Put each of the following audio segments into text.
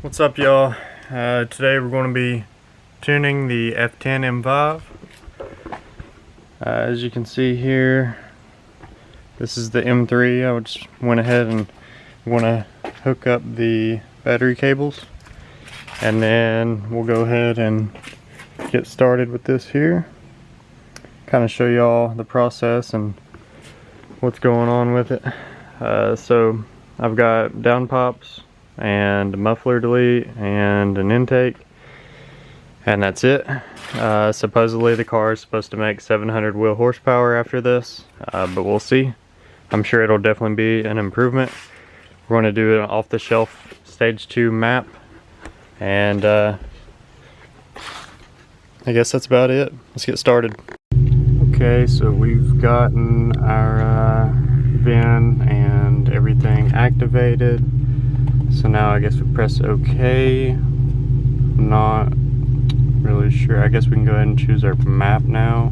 What's up, y'all? Today we're going to be tuning the F10 M5. As you can see here, this is the M3. I just went ahead and want to hook up the battery cables, and then we'll go ahead and get started with this here. Kind of show y'all the process and what's going on with it. So I've got downpipes and a muffler delete and an intake, and that's it. Supposedly the car is supposed to make 700 wheel horsepower after this, but we'll see. I'm sure it'll definitely be an improvement. We're going to do an off-the-shelf stage 2 map, and I guess that's about it. Let's get started. Okay, so we've gotten our VIN and everything activated. So now I guess we press OK. Not really sure. I guess we can go ahead and choose our map now.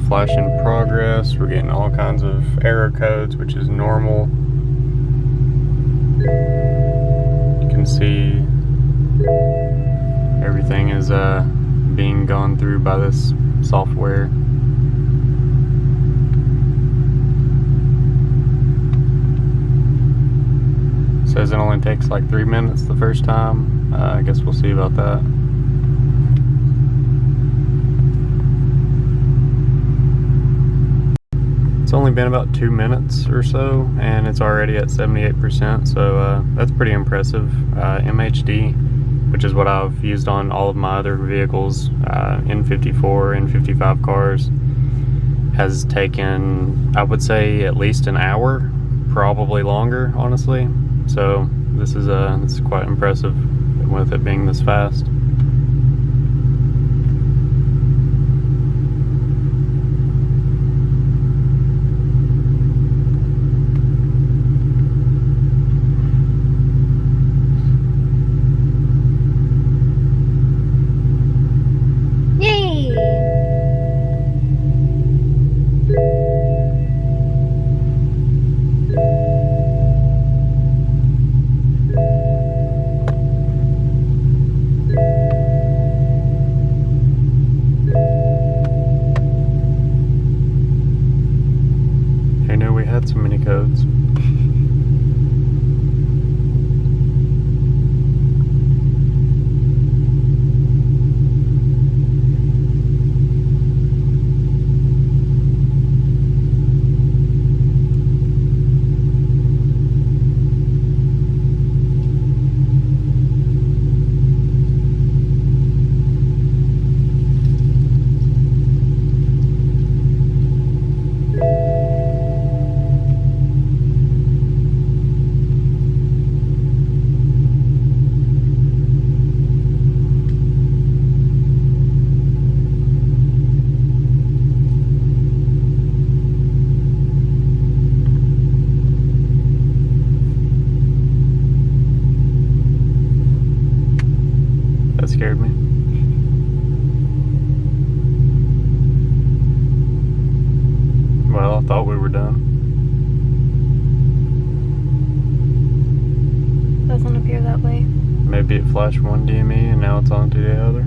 Flash in progress. We're getting all kinds of error codes, which is normal. You can see everything is being gone through by this software. It says it only takes like 3 minutes the first time. I guess we'll see about that. It's only been about 2 minutes or so, and it's already at 78%, so that's pretty impressive. MHD, which is what I've used on all of my other vehicles, N54, N55 cars, has taken, I would say, at least an hour, probably longer, honestly. So this is quite impressive with it being this fast. maybe it flashed one DME and now it's on to the other.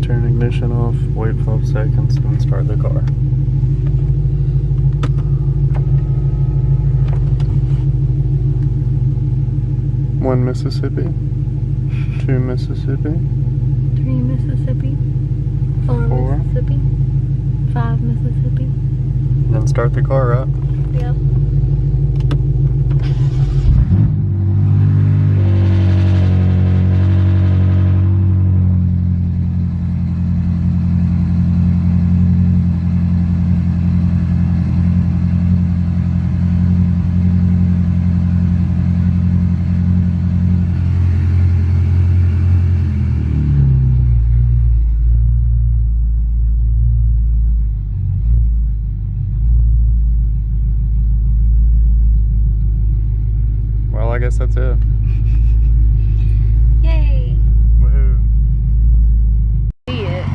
Turn ignition off, wait 5 seconds, and then start the car. One Mississippi, 2 Mississippi, 3 Mississippi, 4 4. Mississippi, 5 Mississippi. Then start the car up. Yep. I guess that's it. Yay! Woohoo. See it.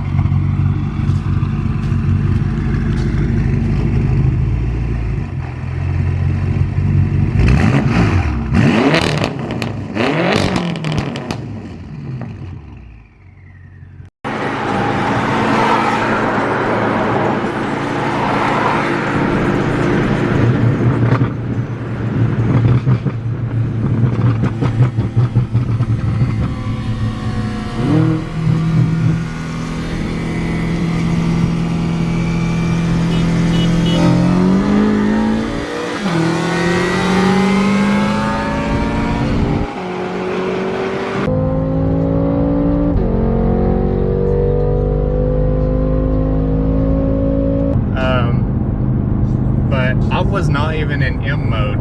I was not even in M mode,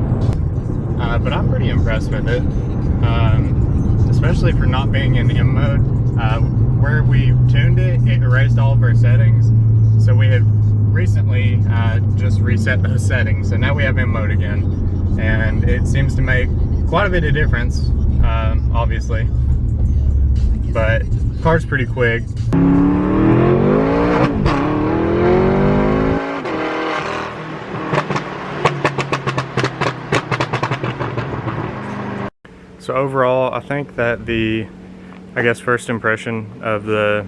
but I'm pretty impressed with it, especially for not being in M mode. Where we tuned it, it erased all of our settings, so we had recently just reset those settings, so now we have M mode again, and it seems to make quite a bit of difference, obviously, but the car's pretty quick. So overall, I think that I guess first impression of the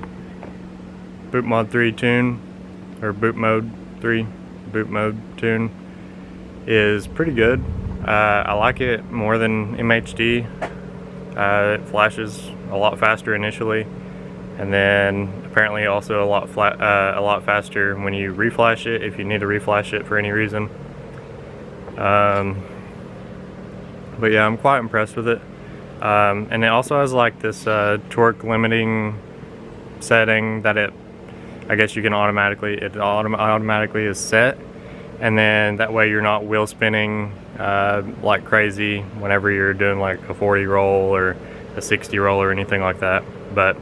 BootMod3 tune, or BootMod3 tune, is pretty good. I like it more than MHD. It flashes a lot faster initially, and then apparently also a lot faster when you reflash it, if you need to reflash it for any reason. But yeah, I'm quite impressed with it. And it also has like this torque limiting setting that I guess you can automatically is set, and then that way you're not wheel spinning like crazy whenever you're doing like a 40 roll or a 60 roll or anything like that. But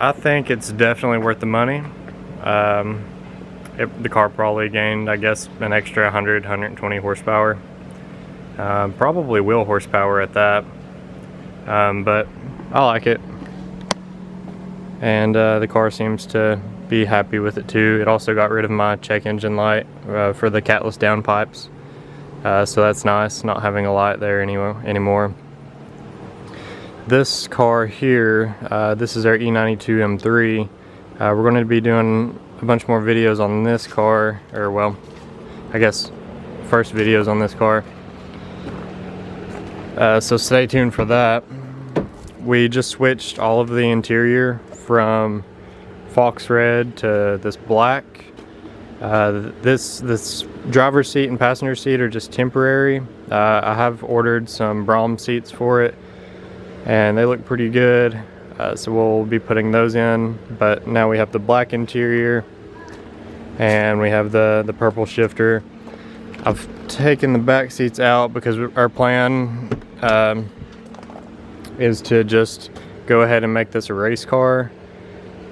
I think it's definitely worth the money. The car probably gained, I guess, an extra 120 horsepower. Probably wheel horsepower at that. But I like it. And the car seems to be happy with it too. It also got rid of my check engine light for the catless downpipes. So that's nice, not having a light there anymore. This car here, this is our E92 M3. We're going to be doing a bunch more videos on this car, or well, I guess first videos on this car. So stay tuned for that. We just switched all of the interior from fox red to this black. This driver's seat and passenger seat are just temporary. I have ordered some Brom seats for it, and they look pretty good. So we'll be putting those in. But now we have the black interior, and we have the purple shifter. I've taken the back seats out because our plan is to just go ahead and make this a race car.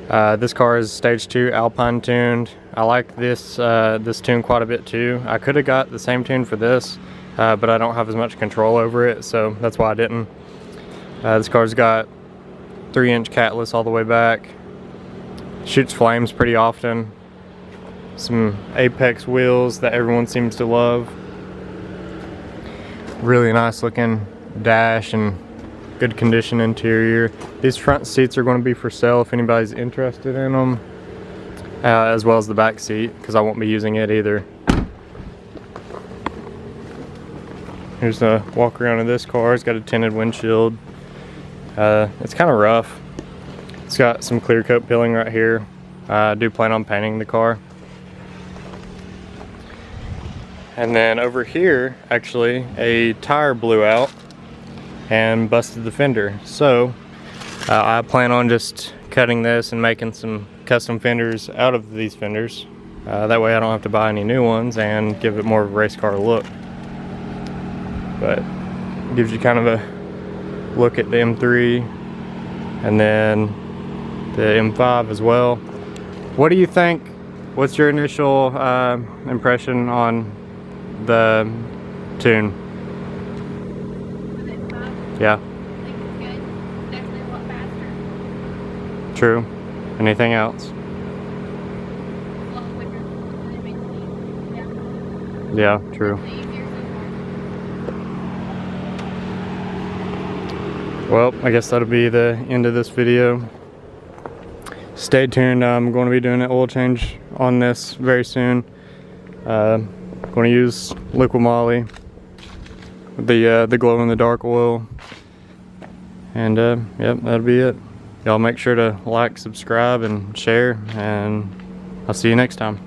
This car is stage 2 Alpine tuned. I like this tune quite a bit too. I could have got the same tune for this, but I don't have as much control over it, so that's why I didn't. This car's got 3-inch catless all the way back. Shoots flames pretty often. Some Apex wheels that everyone seems to love. Really nice looking dash and good condition interior. These front seats are going to be for sale if anybody's interested in them, as well as the back seat, because I won't be using it either. Here's the walk around of this car. It's got a tinted windshield. It's kind of rough. It's got some clear coat peeling right here. I do plan on painting the car. And then over here, actually, a tire blew out and busted the fender. So I plan on just cutting this and making some custom fenders out of these fenders. That way I don't have to buy any new ones and give it more of a race car look. But it gives you kind of a look at the M3 and then the M5 as well. What do you think? What's your initial impression on the tune? Yeah. I think it's good. It's actually a lot faster. True. Anything else? A lot quicker. And it makes it easier. Yeah, true. It's easier so far. Well, I guess that'll be the end of this video. Stay tuned. I'm going to be doing an oil change on this very soon. Going to use liquid moly, the glow in the dark oil, and yep, that'll be it. Y'all make sure to like, subscribe, and share, and I'll see you next time.